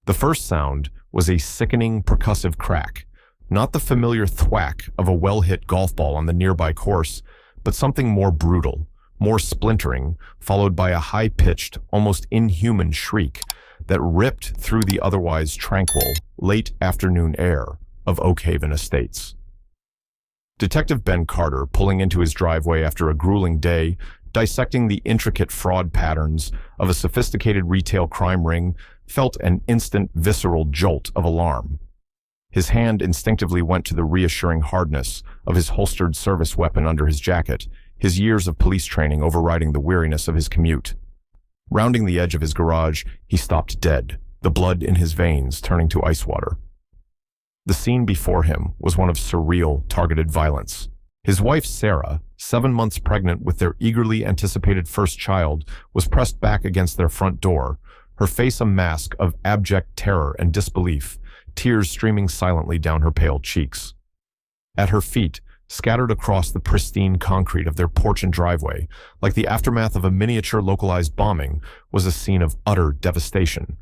The first sound was a sickening percussive crack, not the familiar thwack of a well-hit golf ball on the nearby course, but something more brutal, more splintering, followed by a high-pitched, almost inhuman shriek that ripped through the otherwise tranquil, late afternoon air of Oak Haven Estates. Detective Ben Carter, pulling into his driveway after a grueling day, dissecting the intricate fraud patterns of a sophisticated retail crime ring, felt an instant visceral jolt of alarm. His hand instinctively went to the reassuring hardness of his holstered service weapon under his jacket, his years of police training overriding the weariness of his commute. Rounding the edge of his garage, he stopped dead, the blood in his veins turning to ice water. The scene before him was one of surreal, targeted violence. His wife, Sarah, 7 months pregnant with their eagerly anticipated first child, was pressed back against their front door, her face a mask of abject terror and disbelief, tears streaming silently down her pale cheeks. At her feet, scattered across the pristine concrete of their porch and driveway, like the aftermath of a miniature localized bombing, was a scene of utter devastation.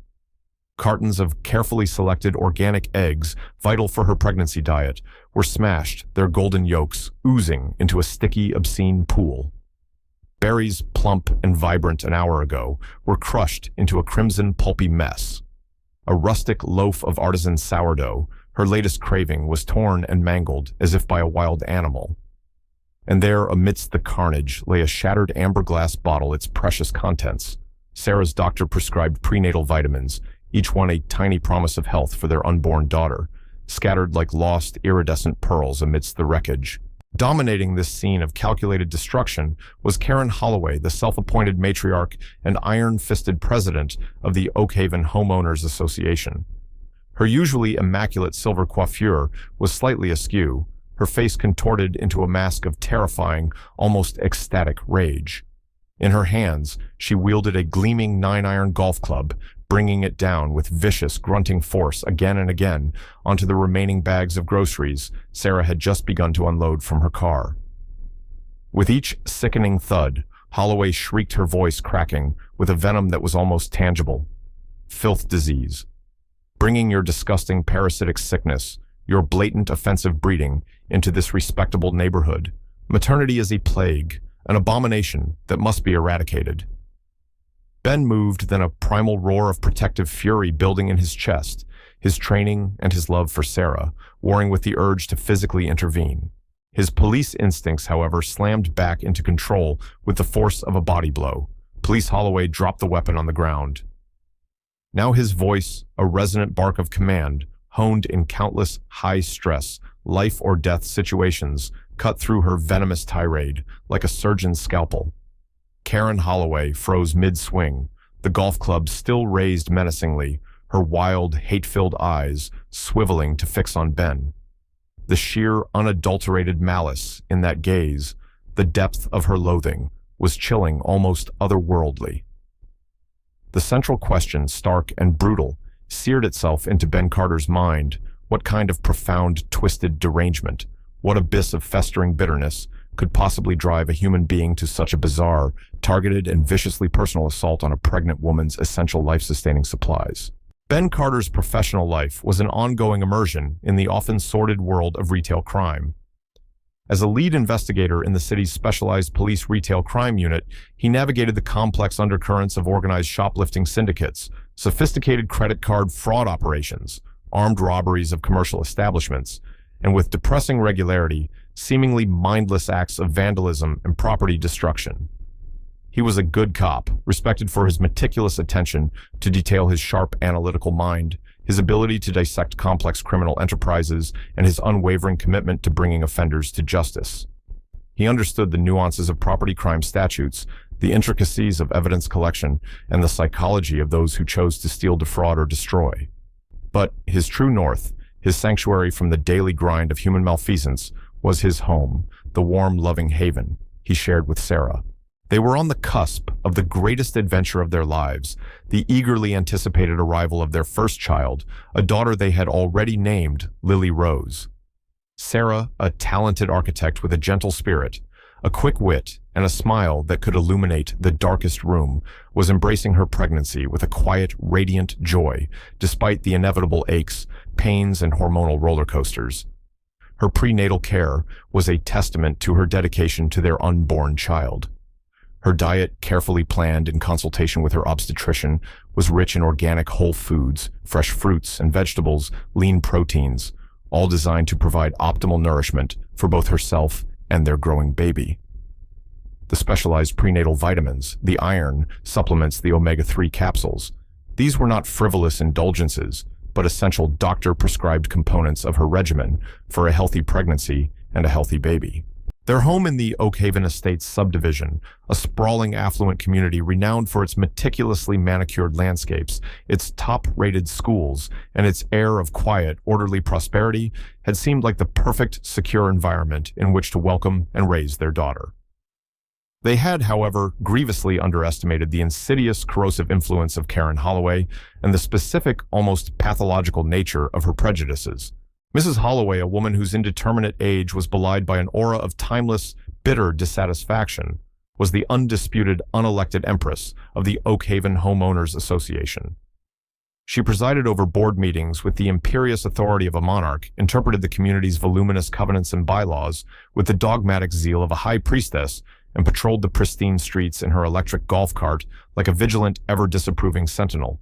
Cartons of carefully selected organic eggs, vital for her pregnancy diet, were smashed, their golden yolks oozing into a sticky, obscene pool. Berries, plump and vibrant an hour ago, were crushed into a crimson, pulpy mess. A rustic loaf of artisan sourdough, her latest craving, was torn and mangled as if by a wild animal. And there, amidst the carnage, lay a shattered amber glass bottle, its precious contents. Sarah's doctor-prescribed prenatal vitamins, each one a tiny promise of health for their unborn daughter, scattered like lost, iridescent pearls amidst the wreckage. Dominating this scene of calculated destruction was Karen Holloway, the self-appointed matriarch and iron-fisted president of the Oak Haven Homeowners Association. Her usually immaculate silver coiffure was slightly askew, her face contorted into a mask of terrifying, almost ecstatic rage. In her hands, she wielded a gleaming 9-iron golf club, bringing it down with vicious, grunting force again and again onto the remaining bags of groceries Sarah had just begun to unload from her car. With each sickening thud, Holloway shrieked, her voice cracking with a venom that was almost tangible. Filth disease. Bringing your disgusting parasitic sickness, your blatant offensive breeding, into this respectable neighborhood. Maternity is a plague, an abomination that must be eradicated. Ben moved, then a primal roar of protective fury building in his chest, his training and his love for Sarah, warring with the urge to physically intervene. His police instincts, however, slammed back into control with the force of a body blow. Police Holloway dropped the weapon on the ground. Now his voice, a resonant bark of command, honed in countless high-stress, life-or-death situations, cut through her venomous tirade like a surgeon's scalpel. Karen Holloway froze mid-swing, the golf club still raised menacingly, her wild, hate-filled eyes swiveling to fix on Ben. The sheer, unadulterated malice in that gaze, the depth of her loathing, was chilling, almost otherworldly. The central question, stark and brutal, seared itself into Ben Carter's mind. What kind of profound, twisted derangement, what abyss of festering bitterness could possibly drive a human being to such a bizarre, targeted and viciously personal assault on a pregnant woman's essential life-sustaining supplies? Ben Carter's professional life was an ongoing immersion in the often sordid world of retail crime. As a lead investigator in the city's specialized Police Retail Crime Unit, he navigated the complex undercurrents of organized shoplifting syndicates, sophisticated credit card fraud operations, armed robberies of commercial establishments, and with depressing regularity, seemingly mindless acts of vandalism and property destruction. He was a good cop, respected for his meticulous attention to detail, his sharp analytical mind, his ability to dissect complex criminal enterprises, and his unwavering commitment to bringing offenders to justice. He understood the nuances of property crime statutes, the intricacies of evidence collection, and the psychology of those who chose to steal, defraud, or destroy. But his true north, his sanctuary from the daily grind of human malfeasance, was his home, the warm, loving haven he shared with Sarah. They were on the cusp of the greatest adventure of their lives, the eagerly anticipated arrival of their first child, a daughter they had already named Lily Rose. Sarah, a talented architect with a gentle spirit, a quick wit, and a smile that could illuminate the darkest room, was embracing her pregnancy with a quiet, radiant joy, despite the inevitable aches, pains, and hormonal roller coasters. Her prenatal care was a testament to her dedication to their unborn child. Her diet, carefully planned in consultation with her obstetrician, was rich in organic whole foods, fresh fruits and vegetables, lean proteins, all designed to provide optimal nourishment for both herself and their growing baby. The specialized prenatal vitamins, the iron supplements, the omega-3 capsules. These were not frivolous indulgences, but essential doctor-prescribed components of her regimen for a healthy pregnancy and a healthy baby. Their home in the Oakhaven Estates subdivision, a sprawling affluent community renowned for its meticulously manicured landscapes, its top-rated schools, and its air of quiet, orderly prosperity, had seemed like the perfect, secure environment in which to welcome and raise their daughter. They had, however, grievously underestimated the insidious, corrosive influence of Karen Holloway and the specific, almost pathological nature of her prejudices. Mrs. Holloway, a woman whose indeterminate age was belied by an aura of timeless, bitter dissatisfaction, was the undisputed, unelected empress of the Oakhaven Homeowners Association. She presided over board meetings with the imperious authority of a monarch, interpreted the community's voluminous covenants and bylaws with the dogmatic zeal of a high priestess, and patrolled the pristine streets in her electric golf cart like a vigilant, ever-disapproving sentinel.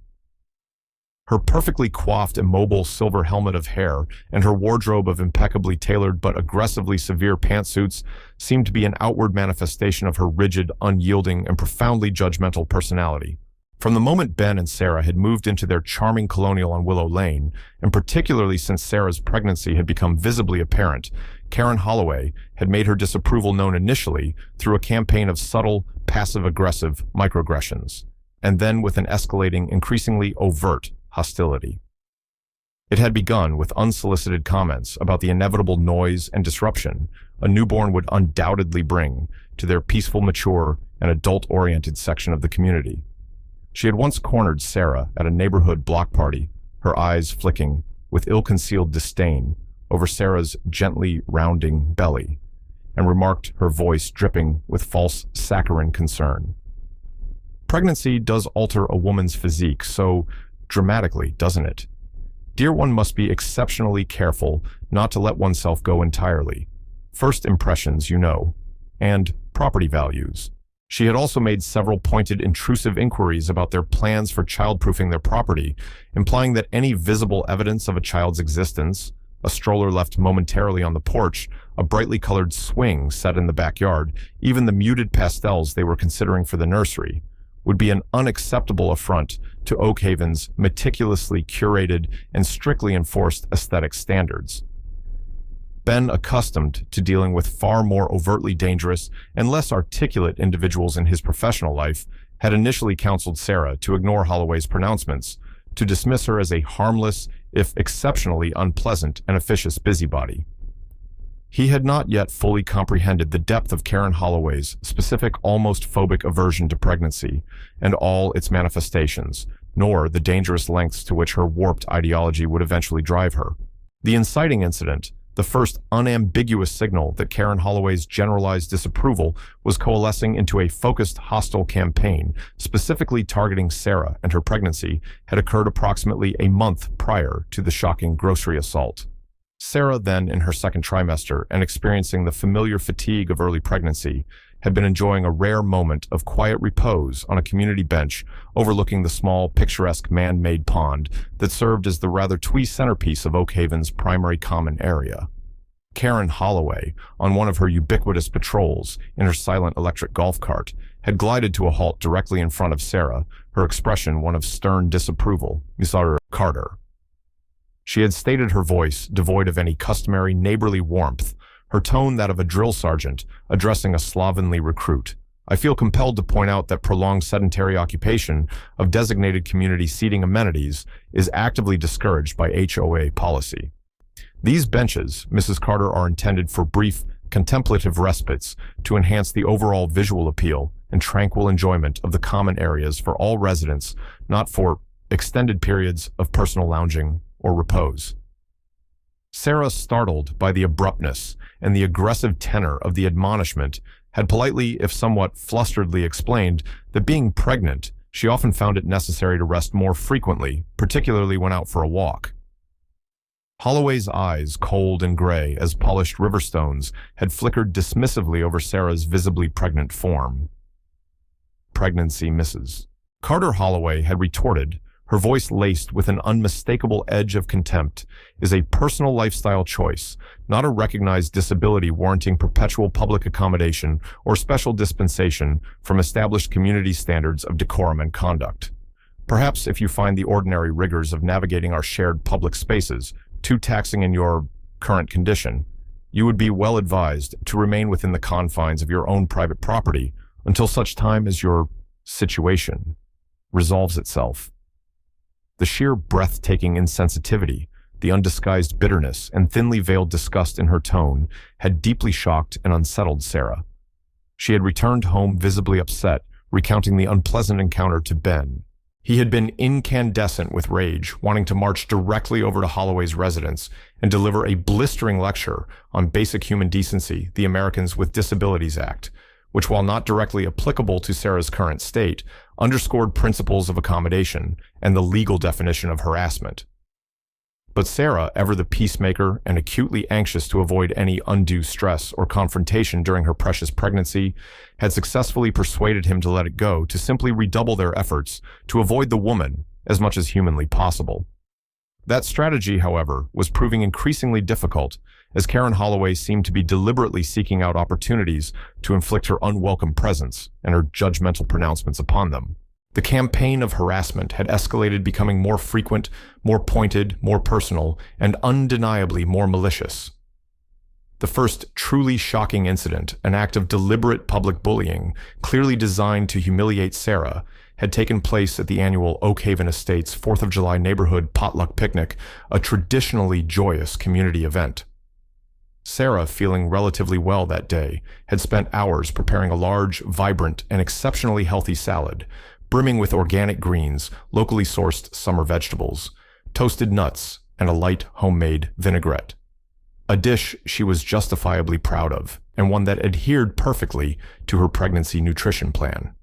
Her perfectly coiffed, immobile silver helmet of hair and her wardrobe of impeccably tailored but aggressively severe pantsuits seemed to be an outward manifestation of her rigid, unyielding, and profoundly judgmental personality. From the moment Ben and Sarah had moved into their charming colonial on Willow Lane, and particularly since Sarah's pregnancy had become visibly apparent, Karen Holloway had made her disapproval known initially through a campaign of subtle, passive-aggressive microaggressions, and then with an escalating, increasingly overt hostility. It had begun with unsolicited comments about the inevitable noise and disruption a newborn would undoubtedly bring to their peaceful, mature, and adult-oriented section of the community. She had once cornered Sarah at a neighborhood block party, her eyes flicking with ill-concealed disdain over Sarah's gently rounding belly, and remarked, her voice dripping with false saccharine concern. Pregnancy does alter a woman's physique so dramatically, doesn't it? Dear one must be exceptionally careful not to let oneself go entirely. First impressions, you know, and property values. She had also made several pointed, intrusive inquiries about their plans for childproofing their property, implying that any visible evidence of a child's existence, a stroller left momentarily on the porch, a brightly colored swing set in the backyard, even the muted pastels they were considering for the nursery, would be an unacceptable affront to Oakhaven's meticulously curated and strictly enforced aesthetic standards. Ben, accustomed to dealing with far more overtly dangerous and less articulate individuals in his professional life, had initially counseled Sarah to ignore Holloway's pronouncements, to dismiss her as a harmless, if exceptionally unpleasant and officious busybody. He had not yet fully comprehended the depth of Karen Holloway's specific, almost phobic aversion to pregnancy and all its manifestations, nor the dangerous lengths to which her warped ideology would eventually drive her. The inciting incident, the first unambiguous signal that Karen Holloway's generalized disapproval was coalescing into a focused, hostile campaign, specifically targeting Sarah and her pregnancy, had occurred approximately a month prior to the shocking grocery assault. Sarah, then in her second trimester and experiencing the familiar fatigue of early pregnancy, had been enjoying a rare moment of quiet repose on a community bench overlooking the small, picturesque man-made pond that served as the rather twee centerpiece of Oakhaven's primary common area. Karen Holloway, on one of her ubiquitous patrols in her silent electric golf cart, had glided to a halt directly in front of Sarah, her expression one of stern disapproval. Mr. Carter. She had stated her voice devoid of any customary neighborly warmth, her tone that of a drill sergeant addressing a slovenly recruit. I feel compelled to point out that prolonged sedentary occupation of designated community seating amenities is actively discouraged by HOA policy. These benches, Mrs. Carter, are intended for brief, contemplative respites to enhance the overall visual appeal and tranquil enjoyment of the common areas for all residents, not for extended periods of personal lounging or repose. Sarah, startled by the abruptness and the aggressive tenor of the admonishment, had politely, if somewhat flusteredly, explained that being pregnant, she often found it necessary to rest more frequently, particularly when out for a walk. Holloway's eyes, cold and gray as polished river stones, had flickered dismissively over Sarah's visibly pregnant form. "Pregnancy, Mrs." Carter Holloway had retorted, her voice laced with an unmistakable edge of contempt, "is a personal lifestyle choice, not a recognized disability warranting perpetual public accommodation or special dispensation from established community standards of decorum and conduct. Perhaps if you find the ordinary rigors of navigating our shared public spaces too taxing in your current condition, you would be well advised to remain within the confines of your own private property until such time as your situation resolves itself." The sheer breathtaking insensitivity, the undisguised bitterness, and thinly veiled disgust in her tone had deeply shocked and unsettled Sarah. She had returned home visibly upset, recounting the unpleasant encounter to Ben. He had been incandescent with rage, wanting to march directly over to Holloway's residence and deliver a blistering lecture on basic human decency, the Americans with Disabilities Act, which, while not directly applicable to Sarah's current state, underscored principles of accommodation and the legal definition of harassment. But Sarah, ever the peacemaker and acutely anxious to avoid any undue stress or confrontation during her precious pregnancy, had successfully persuaded him to let it go, to simply redouble their efforts to avoid the woman as much as humanly possible. That strategy, however, was proving increasingly difficult, as Karen Holloway seemed to be deliberately seeking out opportunities to inflict her unwelcome presence and her judgmental pronouncements upon them. The campaign of harassment had escalated, becoming more frequent, more pointed, more personal, and undeniably more malicious. The first truly shocking incident, an act of deliberate public bullying, clearly designed to humiliate Sarah, had taken place at the annual Oak Haven Estates 4th of July neighborhood potluck picnic, a traditionally joyous community event. Sarah, feeling relatively well that day, had spent hours preparing a large, vibrant, and exceptionally healthy salad, brimming with organic greens, locally sourced summer vegetables, toasted nuts, and a light homemade vinaigrette. A dish she was justifiably proud of, and one that adhered perfectly to her pregnancy nutrition plan.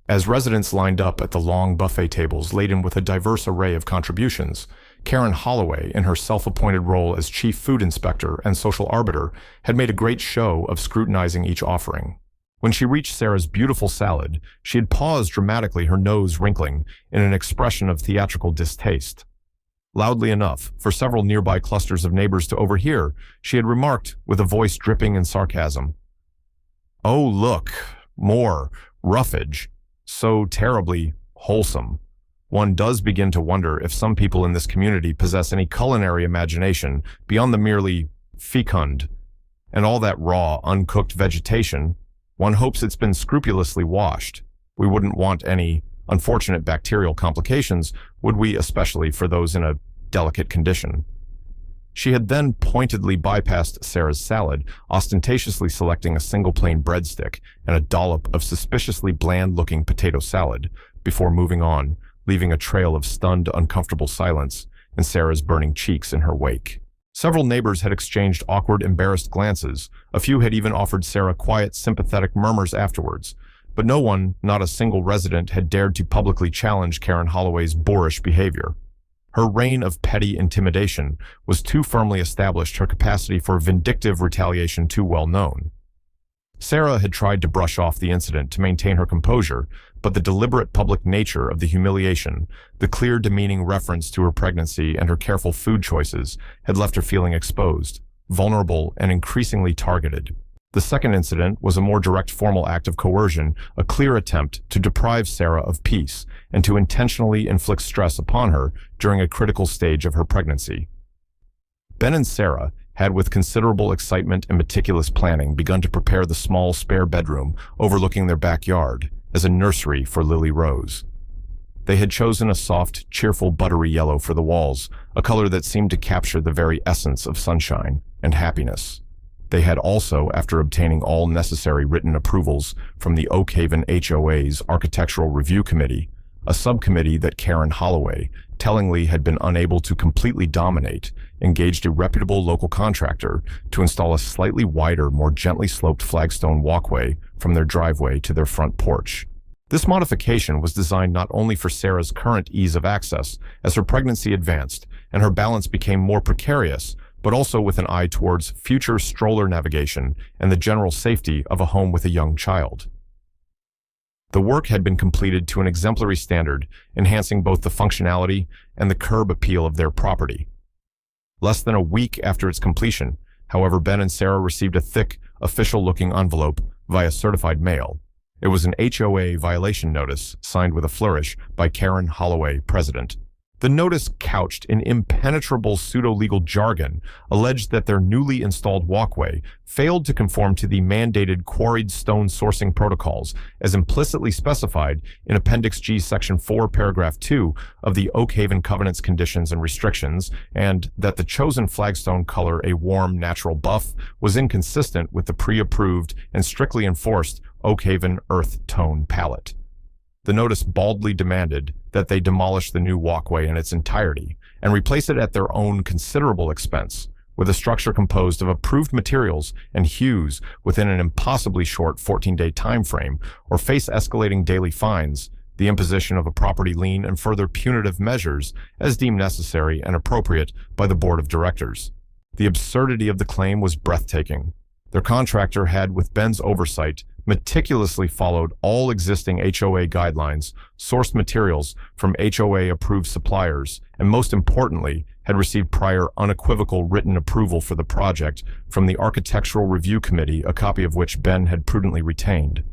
As residents lined up at the long buffet tables laden with a diverse array of contributions, Karen Holloway, in her self-appointed role as chief food inspector and social arbiter, had made a great show of scrutinizing each offering. When she reached Sarah's beautiful salad, she had paused dramatically, her nose wrinkling in an expression of theatrical distaste. Loudly enough for several nearby clusters of neighbors to overhear, she had remarked with a voice dripping in sarcasm, "Oh, look, more roughage. So terribly wholesome. One does begin to wonder if some people in this community possess any culinary imagination beyond the merely fecund. And all that raw, uncooked vegetation, one hopes it's been scrupulously washed. We wouldn't want any unfortunate bacterial complications, would we, especially for those in a delicate condition?" She had then pointedly bypassed Sarah's salad, ostentatiously selecting a single plain breadstick and a dollop of suspiciously bland-looking potato salad, before moving on, leaving a trail of stunned, uncomfortable silence and Sarah's burning cheeks in her wake. Several neighbors had exchanged awkward, embarrassed glances. A few had even offered Sarah quiet, sympathetic murmurs afterwards, but no one, not a single resident, had dared to publicly challenge Karen Holloway's boorish behavior. Her reign of petty intimidation was too firmly established, her capacity for vindictive retaliation too well known. Sarah had tried to brush off the incident to maintain her composure, but the deliberate public nature of the humiliation, the clear demeaning reference to her pregnancy and her careful food choices had left her feeling exposed, vulnerable, and increasingly targeted. The second incident was a more direct formal act of coercion, a clear attempt to deprive Sarah of peace and to intentionally inflict stress upon her during a critical stage of her pregnancy. Ben and Sarah had, with considerable excitement and meticulous planning, begun to prepare the small spare bedroom overlooking their backyard as a nursery for Lily Rose. They had chosen a soft, cheerful buttery yellow for the walls, a color that seemed to capture the very essence of sunshine and happiness. They had also, after obtaining all necessary written approvals from the Oak Haven HOA's Architectural Review Committee, a subcommittee that Karen Holloway, tellingly had been unable to completely dominate, engaged a reputable local contractor to install a slightly wider, more gently sloped flagstone walkway from their driveway to their front porch. This modification was designed not only for Sarah's current ease of access as her pregnancy advanced and her balance became more precarious, but also with an eye towards future stroller navigation and the general safety of a home with a young child. The work had been completed to an exemplary standard, enhancing both the functionality and the curb appeal of their property. Less than a week after its completion, however, Ben and Sarah received a thick, official-looking envelope via certified mail. It was an HOA violation notice signed with a flourish by Karen Holloway, president. The notice, couched in impenetrable pseudo-legal jargon, alleged that their newly installed walkway failed to conform to the mandated quarried stone sourcing protocols as implicitly specified in Appendix G, Section 4, Paragraph 2 of the Oak Haven Covenant's Conditions and Restrictions, and that the chosen flagstone color, a warm, natural buff, was inconsistent with the pre-approved and strictly enforced Oak Haven earth tone palette. The notice baldly demanded that they demolish the new walkway in its entirety and replace it at their own considerable expense, with a structure composed of approved materials and hues within an impossibly short 14-day time frame, or face escalating daily fines, the imposition of a property lien, and further punitive measures as deemed necessary and appropriate by the board of directors. The absurdity of the claim was breathtaking. Their contractor had, with Ben's oversight, meticulously followed all existing HOA guidelines, sourced materials from HOA-approved suppliers, and most importantly, had received prior unequivocal written approval for the project from the Architectural Review Committee, a copy of which Ben had prudently retained.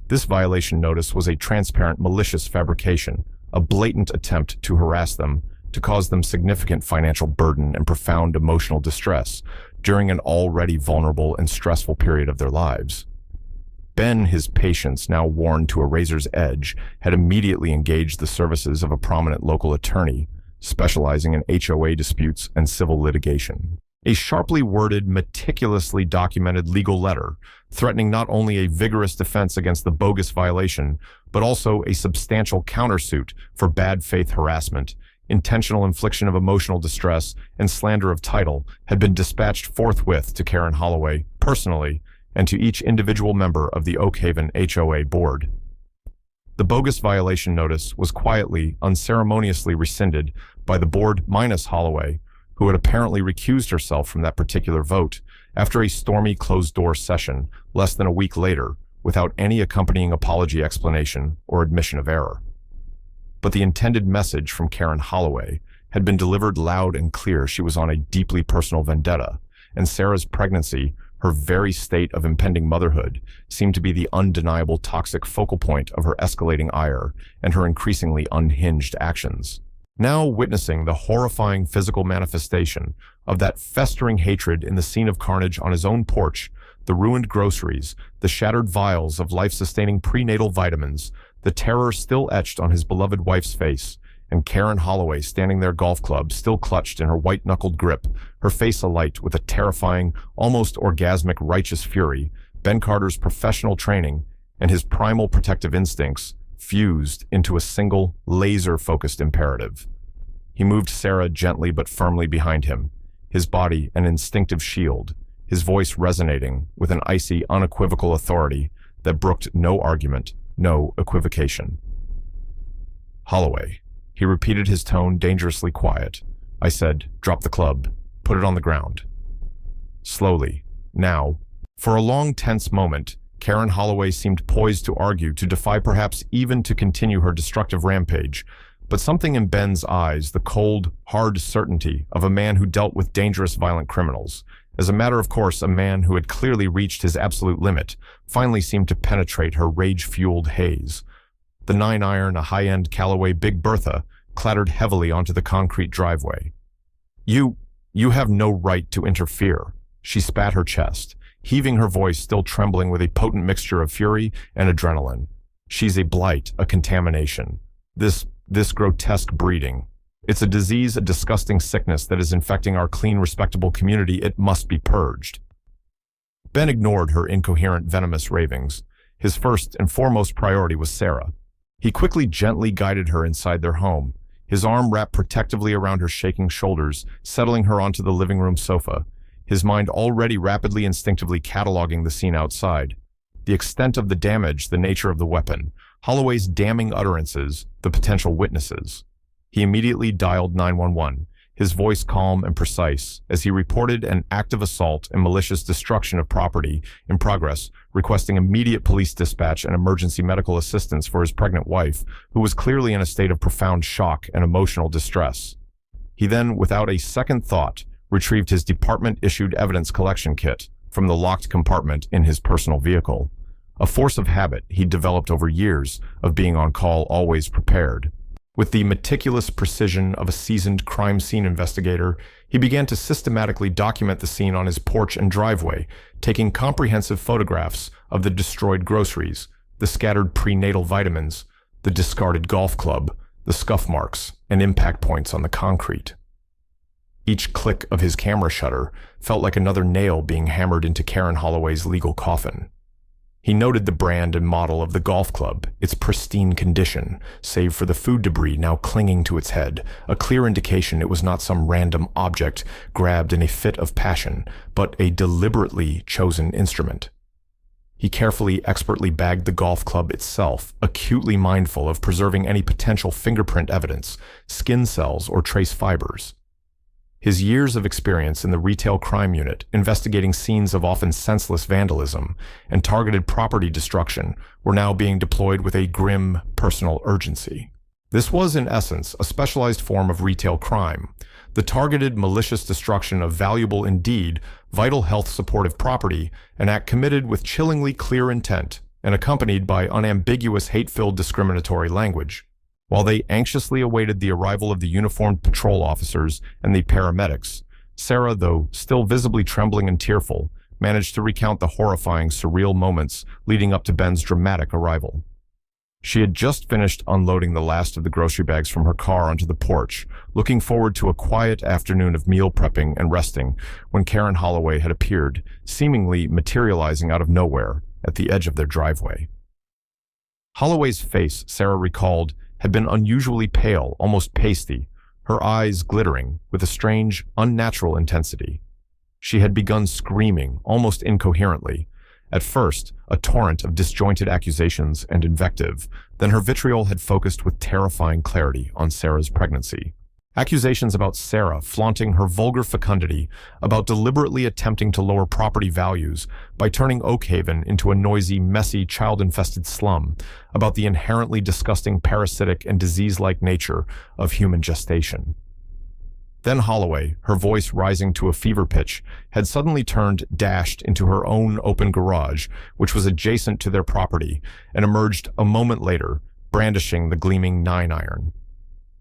This violation notice was a transparent, malicious fabrication, a blatant attempt to harass them, to cause them significant financial burden and profound emotional distress during an already vulnerable and stressful period of their lives. Ben, his patience now worn to a razor's edge, had immediately engaged the services of a prominent local attorney, specializing in HOA disputes and civil litigation. A sharply worded, meticulously documented legal letter, threatening not only a vigorous defense against the bogus violation, but also a substantial countersuit for bad faith harassment, intentional infliction of emotional distress, and slander of title, had been dispatched forthwith to Karen Holloway, personally, and to each individual member of the Oak Haven HOA board. The bogus violation notice was quietly, unceremoniously rescinded by the board minus Holloway, who had apparently recused herself from that particular vote after a stormy closed-door session less than a week later, without any accompanying apology, explanation, or admission of error. But the intended message from Karen Holloway had been delivered loud and clear. She was on a deeply personal vendetta, and Sarah's pregnancy, her very state of impending motherhood, seemed to be the undeniable toxic focal point of her escalating ire and her increasingly unhinged actions. Now witnessing the horrifying physical manifestation of that festering hatred in the scene of carnage on his own porch, the ruined groceries, the shattered vials of life-sustaining prenatal vitamins, the terror still etched on his beloved wife's face, and Karen Holloway standing there, golf club still clutched in her white-knuckled grip, her face alight with a terrifying, almost orgasmic righteous fury, Ben Carter's professional training and his primal protective instincts fused into a single, laser-focused imperative. He moved Sarah gently but firmly behind him, his body an instinctive shield, his voice resonating with an icy, unequivocal authority that brooked no argument, no equivocation. "Holloway," he repeated, his tone dangerously quiet. "I said, drop the club. Put it on the ground." Slowly, now, for a long, tense moment, Karen Holloway seemed poised to argue, to defy, perhaps even to continue her destructive rampage. But something in Ben's eyes, the cold, hard certainty of a man who dealt with dangerous, violent criminals, as a matter of course, a man who had clearly reached his absolute limit, finally seemed to penetrate her rage-fueled haze. The 9-iron, a high-end Callaway Big Bertha, clattered heavily onto the concrete driveway. You have no right to interfere," she spat her chest, heaving her voice still trembling with a potent mixture of fury and adrenaline. "She's a blight, a contamination. This grotesque breeding. It's a disease, a disgusting sickness that is infecting our clean, respectable community. It must be purged." Ben ignored her incoherent, venomous ravings. His first and foremost priority was Sarah. He quickly, gently guided her inside their home, his arm wrapped protectively around her shaking shoulders, settling her onto the living room sofa, his mind already rapidly instinctively cataloging the scene outside. The extent of the damage, the nature of the weapon, Holloway's damning utterances, the potential witnesses. He immediately dialed 911, his voice calm and precise, as he reported an active assault and malicious destruction of property in progress, requesting immediate police dispatch and emergency medical assistance for his pregnant wife, who was clearly in a state of profound shock and emotional distress. He then, without a second thought, retrieved his department-issued evidence collection kit from the locked compartment in his personal vehicle, a force of habit he'd developed over years of being on call, always prepared. With the meticulous precision of a seasoned crime scene investigator, he began to systematically document the scene on his porch and driveway, taking comprehensive photographs of the destroyed groceries, the scattered prenatal vitamins, the discarded golf club, the scuff marks, and impact points on the concrete. Each click of his camera shutter felt like another nail being hammered into Karen Holloway's legal coffin. He noted the brand and model of the golf club, its pristine condition, save for the food debris now clinging to its head, a clear indication it was not some random object grabbed in a fit of passion, but a deliberately chosen instrument. He carefully, expertly bagged the golf club itself, acutely mindful of preserving any potential fingerprint evidence, skin cells, or trace fibers. His years of experience in the retail crime unit, investigating scenes of often senseless vandalism and targeted property destruction, were now being deployed with a grim, personal urgency. This was, in essence, a specialized form of retail crime, the targeted, malicious destruction of valuable, indeed, vital health supportive property, an act committed with chillingly clear intent and accompanied by unambiguous hate-filled discriminatory language. While they anxiously awaited the arrival of the uniformed patrol officers and the paramedics, Sarah, though still visibly trembling and tearful, managed to recount the horrifying, surreal moments leading up to Ben's dramatic arrival. She had just finished unloading the last of the grocery bags from her car onto the porch, looking forward to a quiet afternoon of meal prepping and resting, when Karen Holloway had appeared, seemingly materializing out of nowhere, at the edge of their driveway. Holloway's face, Sarah recalled, had been unusually pale, almost pasty, her eyes glittering with a strange, unnatural intensity. She had begun screaming, almost incoherently. At first, a torrent of disjointed accusations and invective, then her vitriol had focused with terrifying clarity on Sarah's pregnancy. Accusations about Sarah flaunting her vulgar fecundity, about deliberately attempting to lower property values by turning Oakhaven into a noisy, messy, child-infested slum, about the inherently disgusting parasitic and disease-like nature of human gestation. Then Holloway, her voice rising to a fever pitch, had suddenly turned dashed into her own open garage, which was adjacent to their property, and emerged a moment later, brandishing the gleaming 9-iron.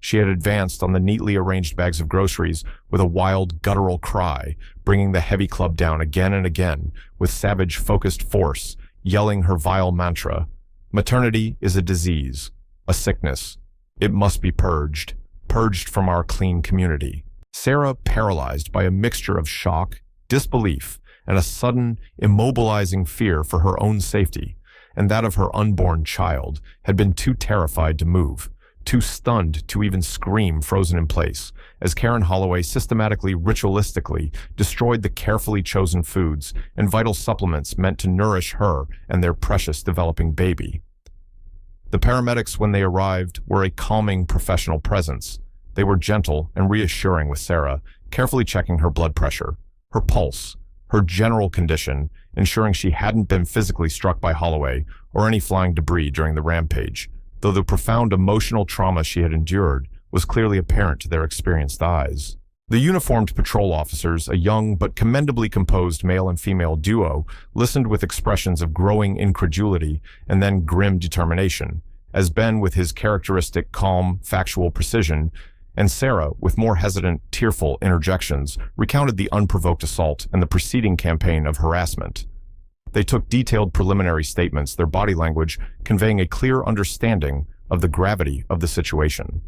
She had advanced on the neatly arranged bags of groceries with a wild, guttural cry, bringing the heavy club down again and again with savage, focused force, yelling her vile mantra: "Maternity is a disease, a sickness. It must be purged from our clean community." Sarah, paralyzed by a mixture of shock, disbelief, and a sudden, immobilizing fear for her own safety, and that of her unborn child, had been too terrified to move, too stunned to even scream, frozen in place, as Karen Holloway systematically, ritualistically destroyed the carefully chosen foods and vital supplements meant to nourish her and their precious developing baby. The paramedics, when they arrived, were a calming professional presence. They were gentle and reassuring with Sarah, carefully checking her blood pressure, her pulse, her general condition, ensuring she hadn't been physically struck by Holloway or any flying debris during the rampage, though the profound emotional trauma she had endured was clearly apparent to their experienced eyes. The uniformed patrol officers, a young but commendably composed male and female duo, listened with expressions of growing incredulity and then grim determination, as Ben, with his characteristic calm, factual precision, and Sarah, with more hesitant, tearful interjections, recounted the unprovoked assault and the preceding campaign of harassment. They took detailed preliminary statements, their body language conveying a clear understanding of the gravity of the situation.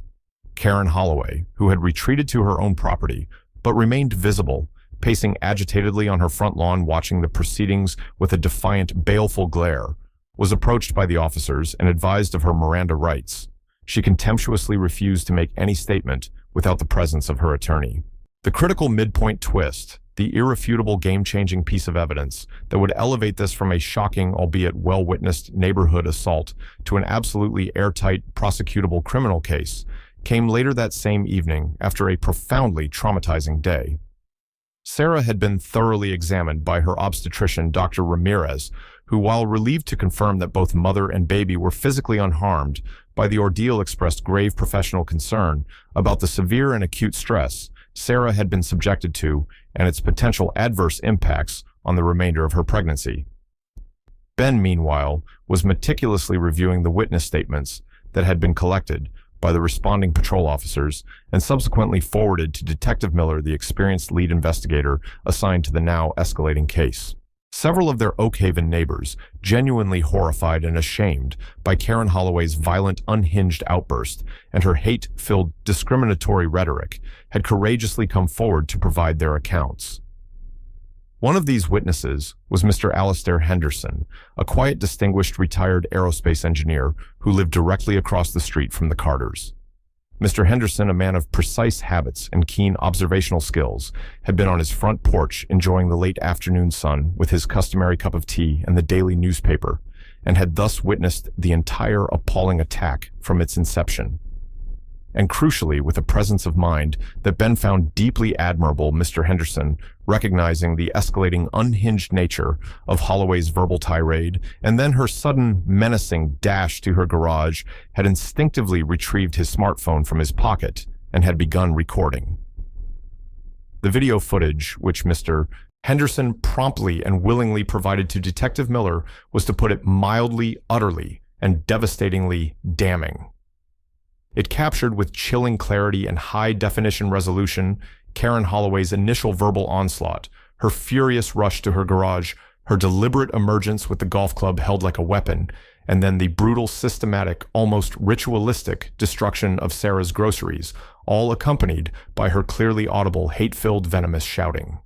Karen Holloway, who had retreated to her own property, but remained visible, pacing agitatedly on her front lawn watching the proceedings with a defiant, baleful glare, was approached by the officers and advised of her Miranda rights. She contemptuously refused to make any statement without the presence of her attorney. The critical midpoint twist, the irrefutable game-changing piece of evidence that would elevate this from a shocking, albeit well-witnessed neighborhood assault to an absolutely airtight, prosecutable criminal case, came later that same evening after a profoundly traumatizing day. Sarah had been thoroughly examined by her obstetrician, Dr. Ramirez, who, while relieved to confirm that both mother and baby were physically unharmed by the ordeal, expressed grave professional concern about the severe and acute stress Sarah had been subjected to and its potential adverse impacts on the remainder of her pregnancy. Ben, meanwhile, was meticulously reviewing the witness statements that had been collected by the responding patrol officers and subsequently forwarded to Detective Miller, the experienced lead investigator assigned to the now escalating case. Several of their Oak Haven neighbors, genuinely horrified and ashamed by Karen Holloway's violent, unhinged outburst and her hate-filled, discriminatory rhetoric, had courageously come forward to provide their accounts. One of these witnesses was Mr. Alistair Henderson, a quiet, distinguished, retired aerospace engineer who lived directly across the street from the Carters. Mr. Henderson, a man of precise habits and keen observational skills, had been on his front porch enjoying the late afternoon sun with his customary cup of tea and the daily newspaper, and had thus witnessed the entire appalling attack from its inception. And crucially, with a presence of mind that Ben found deeply admirable, Mr. Henderson, recognizing the escalating, unhinged nature of Holloway's verbal tirade, and then her sudden, menacing dash to her garage, had instinctively retrieved his smartphone from his pocket and had begun recording. The video footage, which Mr. Henderson promptly and willingly provided to Detective Miller, was, to put it mildly, utterly, and devastatingly damning. It captured with chilling clarity and high-definition resolution Karen Holloway's initial verbal onslaught, her furious rush to her garage, her deliberate emergence with the golf club held like a weapon, and then the brutal, systematic, almost ritualistic destruction of Sarah's groceries, all accompanied by her clearly audible, hate-filled, venomous shouting.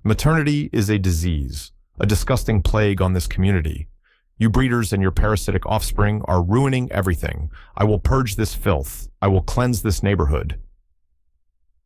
Maternity is a disease, a disgusting plague on this community. You breeders and your parasitic offspring are ruining everything. I will purge this filth. I will cleanse this neighborhood.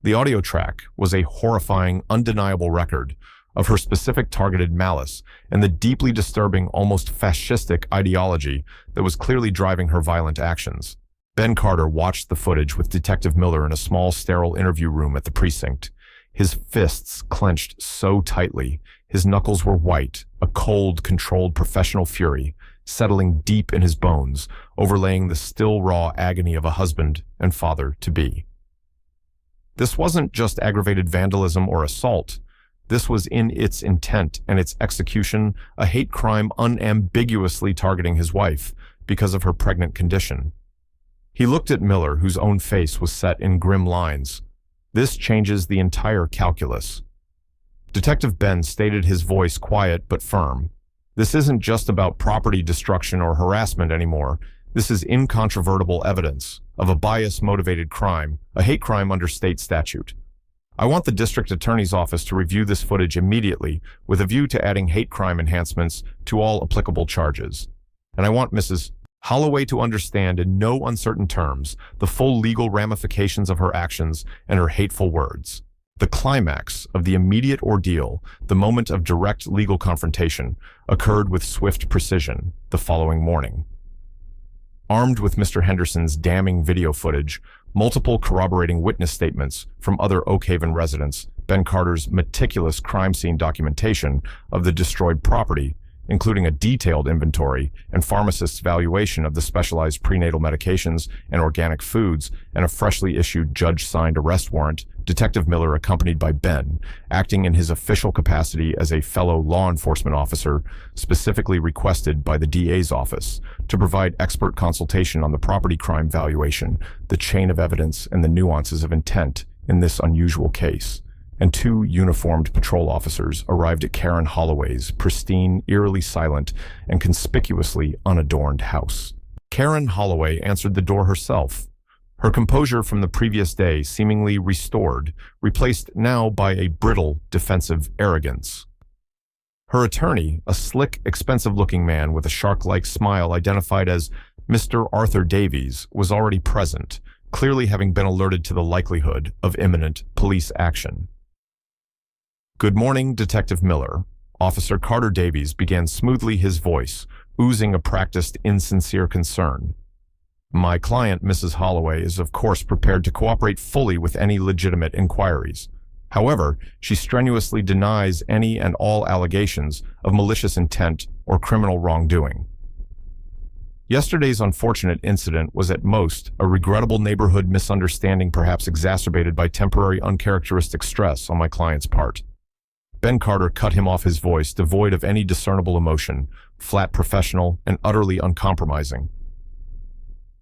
The audio track was a horrifying, undeniable record of her specific targeted malice and the deeply disturbing, almost fascistic ideology that was clearly driving her violent actions. Ben Carter watched the footage with Detective Miller in a small, sterile interview room at the precinct. His fists clenched so tightly, his knuckles were white, a cold, controlled professional fury, settling deep in his bones, overlaying the still raw agony of a husband and father-to-be. This wasn't just aggravated vandalism or assault. This was, in its intent and its execution, a hate crime unambiguously targeting his wife because of her pregnant condition. He looked at Miller, whose own face was set in grim lines. This changes the entire calculus. Detective Ben stated, his voice quiet but firm. This isn't just about property destruction or harassment anymore. This is incontrovertible evidence of a bias-motivated crime, a hate crime under state statute. I want the district attorney's office to review this footage immediately with a view to adding hate crime enhancements to all applicable charges. And I want Mrs. Holloway to understand in no uncertain terms the full legal ramifications of her actions and her hateful words. The climax of the immediate ordeal, the moment of direct legal confrontation, occurred with swift precision the following morning. Armed with Mr. Henderson's damning video footage, multiple corroborating witness statements from other Oak Haven residents, Ben Carter's meticulous crime scene documentation of the destroyed property, including a detailed inventory and pharmacist's valuation of the specialized prenatal medications and organic foods, and a freshly issued judge-signed arrest warrant, Detective Miller, accompanied by Ben, acting in his official capacity as a fellow law enforcement officer, specifically requested by the DA's office, to provide expert consultation on the property crime valuation, the chain of evidence, and the nuances of intent in this unusual case. And two uniformed patrol officers arrived at Karen Holloway's pristine, eerily silent, and conspicuously unadorned house. Karen Holloway answered the door herself, her composure from the previous day seemingly restored, replaced now by a brittle, defensive arrogance. Her attorney, a slick, expensive-looking man with a shark-like smile identified as Mr. Arthur Davies was already present, clearly having been alerted to the likelihood of imminent police action. "Good morning, Detective Miller." Officer Carter Davies began smoothly, his voice oozing a practiced, insincere concern. "My client, Mrs. Holloway, is of course prepared to cooperate fully with any legitimate inquiries. However, she strenuously denies any and all allegations of malicious intent or criminal wrongdoing. Yesterday's unfortunate incident was at most a regrettable neighborhood misunderstanding, perhaps exacerbated by temporary uncharacteristic stress on my client's part." Ben Carter cut him off, his voice devoid of any discernible emotion, flat, professional, and utterly uncompromising.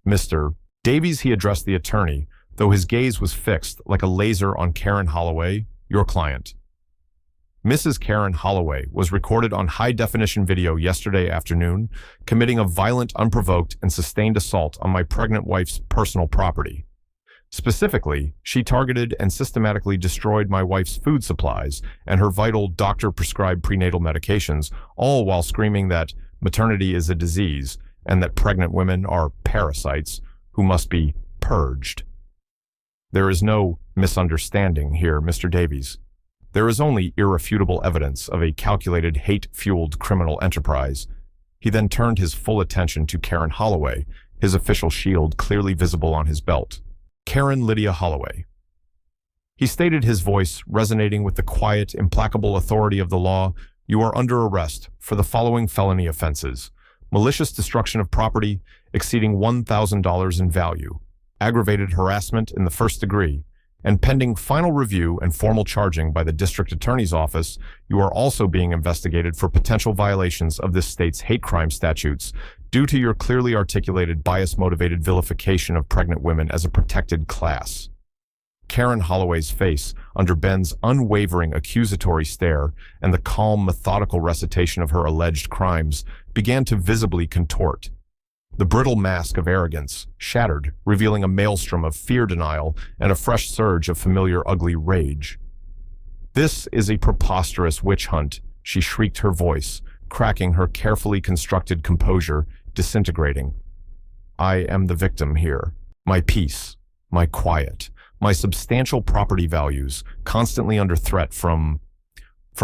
"Mr. Davies," he addressed the attorney, though his gaze was fixed like a laser on Karen Holloway, "your client. Mrs. Karen Holloway was recorded on high-definition video yesterday afternoon, committing a violent, unprovoked, and sustained assault on my pregnant wife's personal property. Specifically, she targeted and systematically destroyed my wife's food supplies and her vital doctor-prescribed prenatal medications, all while screaming that maternity is a disease and that pregnant women are parasites who must be purged. There is no misunderstanding here, Mr. Davies. There is only irrefutable evidence of a calculated, hate-fueled criminal enterprise." He then turned his full attention to Karen Holloway, his official shield clearly visible on his belt. "Karen Lydia Holloway." He stated, his voice resonating with the quiet, implacable authority of the law, "You are under arrest for the following felony offenses: malicious destruction of property exceeding $1,000 in value, aggravated harassment in the first degree, and pending final review and formal charging by the District Attorney's Office, you are also being investigated for potential violations of this state's hate crime statutes due to your clearly articulated bias-motivated vilification of pregnant women as a protected class." Karen Holloway's face, under Ben's unwavering accusatory stare and the calm, methodical recitation of her alleged crimes, began to visibly contort. The brittle mask of arrogance shattered, revealing a maelstrom of fear denial and a fresh surge of familiar ugly rage. "This is a preposterous witch hunt," she shrieked, her voice, cracking, her carefully constructed composure disintegrating. "I am the victim here. My peace, my quiet, my substantial property values constantly under threat from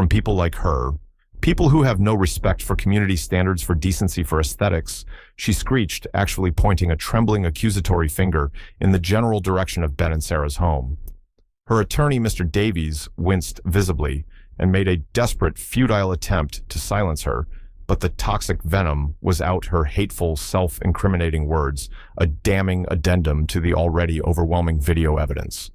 people like her. People who have no respect for community standards, for decency, for aesthetics," she screeched, actually pointing a trembling accusatory finger in the general direction of Ben and Sarah's home. Her attorney, Mr. Davies, winced visibly and made a desperate, futile attempt to silence her, but the toxic venom was out, her hateful, self-incriminating words, a damning addendum to the already overwhelming video evidence.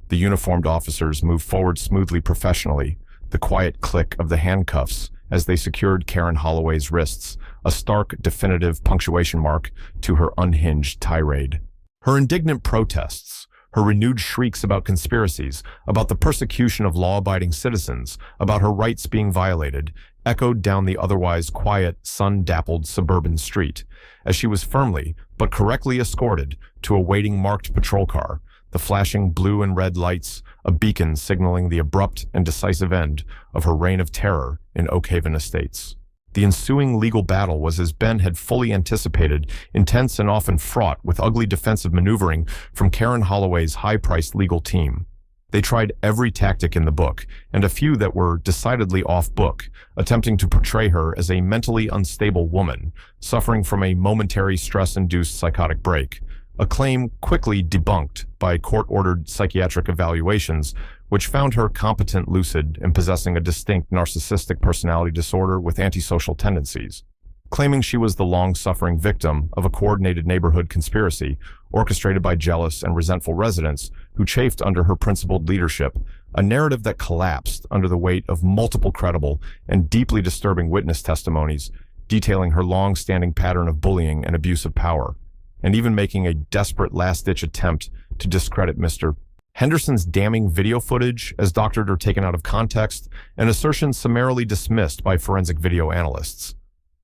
The uniformed officers moved forward smoothly, professionally, the quiet click of the handcuffs as they secured Karen Holloway's wrists, a stark, definitive punctuation mark to her unhinged tirade. Her indignant protests, her renewed shrieks about conspiracies, about the persecution of law-abiding citizens, about her rights being violated, echoed down the otherwise quiet, sun-dappled suburban street, as she was firmly but correctly escorted to a waiting marked patrol car, the flashing blue and red lights a beacon signaling the abrupt and decisive end of her reign of terror in Oakhaven Estates. The ensuing legal battle was, as Ben had fully anticipated, intense and often fraught with ugly defensive maneuvering from Karen Holloway's high-priced legal team. They tried every tactic in the book, and a few that were decidedly off-book, attempting to portray her as a mentally unstable woman, suffering from a momentary stress-induced psychotic break, a claim quickly debunked by court-ordered psychiatric evaluations, which found her competent, lucid, and possessing a distinct narcissistic personality disorder with antisocial tendencies. Claiming she was the long-suffering victim of a coordinated neighborhood conspiracy orchestrated by jealous and resentful residents who chafed under her principled leadership, a narrative that collapsed under the weight of multiple credible and deeply disturbing witness testimonies detailing her long-standing pattern of bullying and abuse of power, and even making a desperate last-ditch attempt to discredit Mr. Henderson's damning video footage as doctored or taken out of context, and assertions summarily dismissed by forensic video analysts.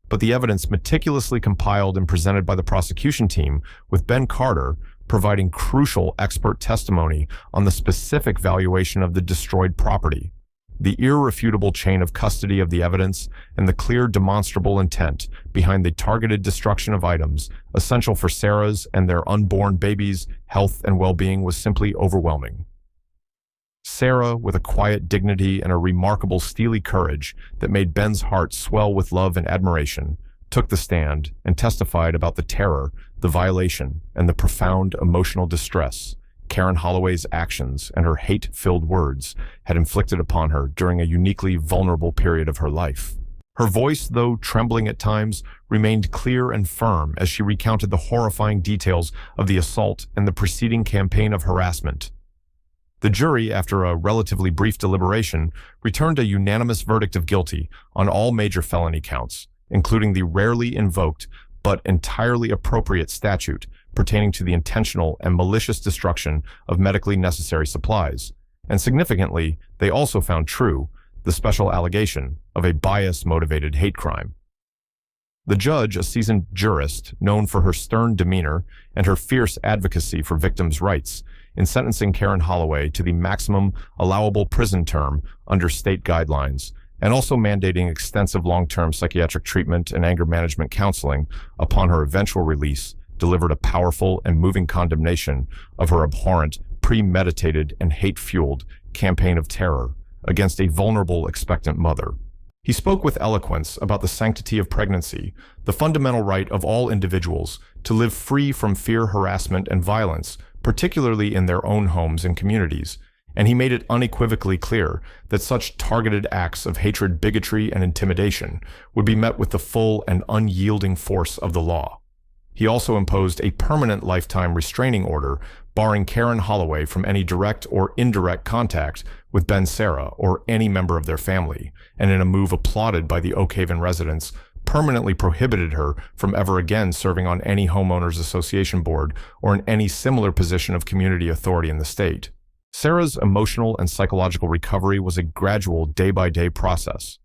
But the evidence meticulously compiled and presented by the prosecution team, with Ben Carter providing crucial expert testimony on the specific valuation of the destroyed property, The irrefutable chain of custody of the evidence and the clear demonstrable intent behind the targeted destruction of items essential for Sarah's and their unborn babies' health and well-being was simply overwhelming. Sarah, with a quiet dignity and a remarkable steely courage that made Ben's heart swell with love and admiration, took the stand and testified about the terror, the violation, and the profound emotional distress Karen Holloway's actions and her hate-filled words had inflicted upon her during a uniquely vulnerable period of her life. Her voice, though trembling at times, remained clear and firm as she recounted the horrifying details of the assault and the preceding campaign of harassment. The jury, after a relatively brief deliberation, returned a unanimous verdict of guilty on all major felony counts, including the rarely invoked but entirely appropriate statute pertaining to the intentional and malicious destruction of medically necessary supplies, and significantly, they also found true the special allegation of a bias-motivated hate crime. The judge, a seasoned jurist known for her stern demeanor and her fierce advocacy for victims' rights, in sentencing Karen Holloway to the maximum allowable prison term under state guidelines, and also mandating extensive long-term psychiatric treatment and anger management counseling upon her eventual release, delivered a powerful and moving condemnation of her abhorrent, premeditated, and hate-fueled campaign of terror against a vulnerable, expectant mother. He spoke with eloquence about the sanctity of pregnancy, the fundamental right of all individuals to live free from fear, harassment, and violence, particularly in their own homes and communities, and he made it unequivocally clear that such targeted acts of hatred, bigotry, and intimidation would be met with the full and unyielding force of the law. He also imposed a permanent lifetime restraining order barring Karen Holloway from any direct or indirect contact with Ben Sarah or any member of their family, and in a move applauded by the Oak Haven residents, permanently prohibited her from ever again serving on any homeowners association board or in any similar position of community authority in the state. Sarah's emotional and psychological recovery was a gradual day-by-day process.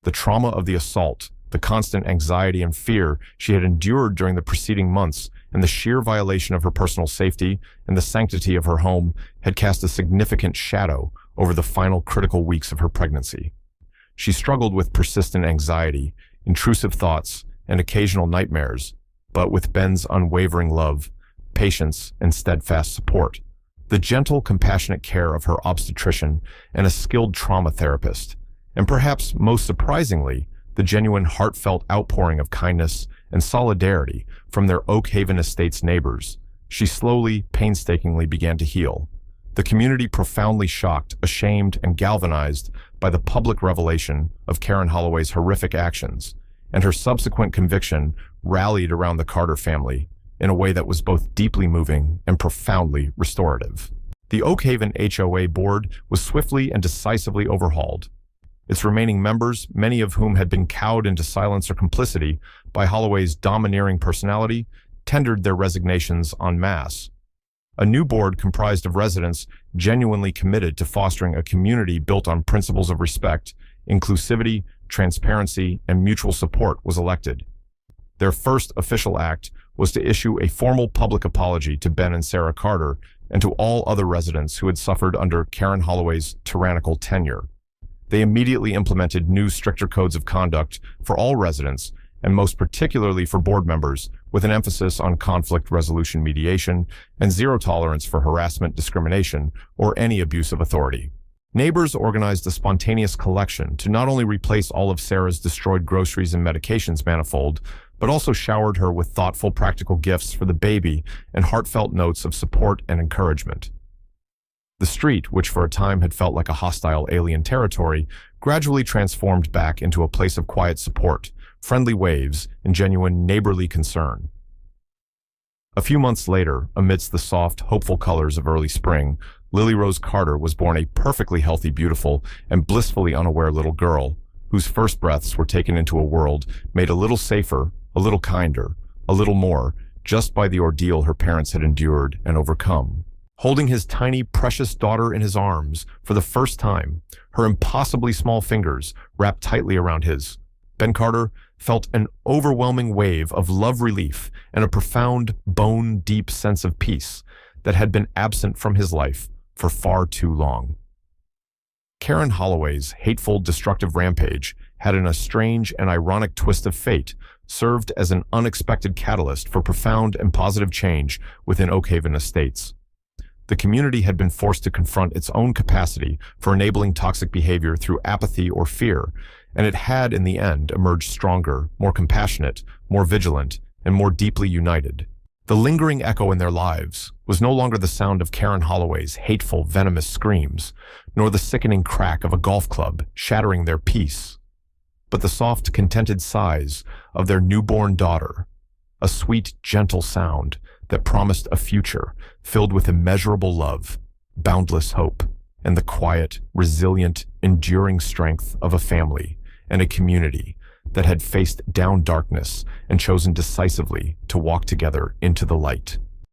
The trauma of the assault, the constant anxiety and fear she had endured during the preceding months, and the sheer violation of her personal safety and the sanctity of her home had cast a significant shadow over the final critical weeks of her pregnancy. She struggled with persistent anxiety, intrusive thoughts, and occasional nightmares, but with Ben's unwavering love, patience, and steadfast support, the gentle, compassionate care of her obstetrician and a skilled trauma therapist, and perhaps most surprisingly, the genuine heartfelt outpouring of kindness and solidarity from their Oak Haven Estates neighbors, she slowly, painstakingly began to heal. The community, profoundly shocked, ashamed, and galvanized by the public revelation of Karen Holloway's horrific actions, and her subsequent conviction, rallied around the Carter family in a way that was both deeply moving and profoundly restorative. The Oak Haven HOA board was swiftly and decisively overhauled. Its remaining members, many of whom had been cowed into silence or complicity by Holloway's domineering personality, tendered their resignations en masse. A new board comprised of residents genuinely committed to fostering a community built on principles of respect, inclusivity, transparency, and mutual support was elected. Their first official act was to issue a formal public apology to Ben and Sarah Carter and to all other residents who had suffered under Karen Holloway's tyrannical tenure. They immediately implemented new, stricter codes of conduct for all residents, and most particularly for board members, with an emphasis on conflict resolution mediation and zero tolerance for harassment, discrimination, or any abuse of authority. Neighbors organized a spontaneous collection to not only replace all of Sarah's destroyed groceries and medications manifold, but also showered her with thoughtful, practical gifts for the baby and heartfelt notes of support and encouragement. The street, which for a time had felt like a hostile alien territory, gradually transformed back into a place of quiet support, friendly waves, and genuine neighborly concern. A few months later, amidst the soft, hopeful colors of early spring, Lily Rose Carter was born a perfectly healthy, beautiful, and blissfully unaware little girl, whose first breaths were taken into a world made a little safer, a little kinder, a little more, just by the ordeal her parents had endured and overcome. Holding his tiny, precious daughter in his arms for the first time, her impossibly small fingers wrapped tightly around his, Ben Carter felt an overwhelming wave of love relief and a profound, bone-deep sense of peace that had been absent from his life for far too long. Karen Holloway's hateful, destructive rampage had, in a strange and ironic twist of fate, served as an unexpected catalyst for profound and positive change within Oakhaven Estates. The community had been forced to confront its own capacity for enabling toxic behavior through apathy or fear, and it had, in the end, emerged stronger, more compassionate, more vigilant, and more deeply united. The lingering echo in their lives was no longer the sound of Karen Holloway's hateful, venomous screams, nor the sickening crack of a golf club shattering their peace, but the soft, contented sighs of their newborn daughter, a sweet, gentle sound that promised a future filled with immeasurable love, boundless hope, and the quiet, resilient, enduring strength of a family and a community that had faced down darkness and chosen decisively to walk together into the light.